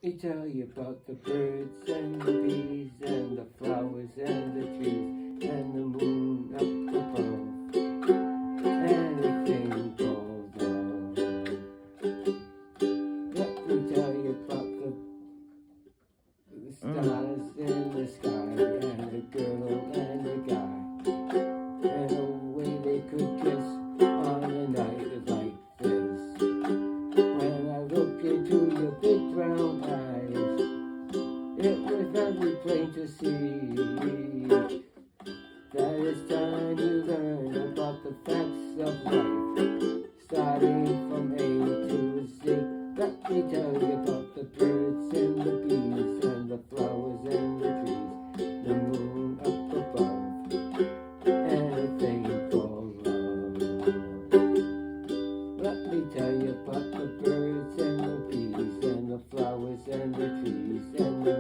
They tell you about the birds and the bees and the flowers and the trees and the moon up above. Anything called love. Let me tell you about the stars in the sky and the girl and the guy and the way they could kiss on a night like this. When I look into your big brown eyes, it was very plain to see that it's time you learn about the facts of life, starting from A to Z. Let me tell you about the birds and the bees and the flowers and the trees, the moon up above, anything for love. Let me tell you about the birds and the bees and the flowers and the trees and the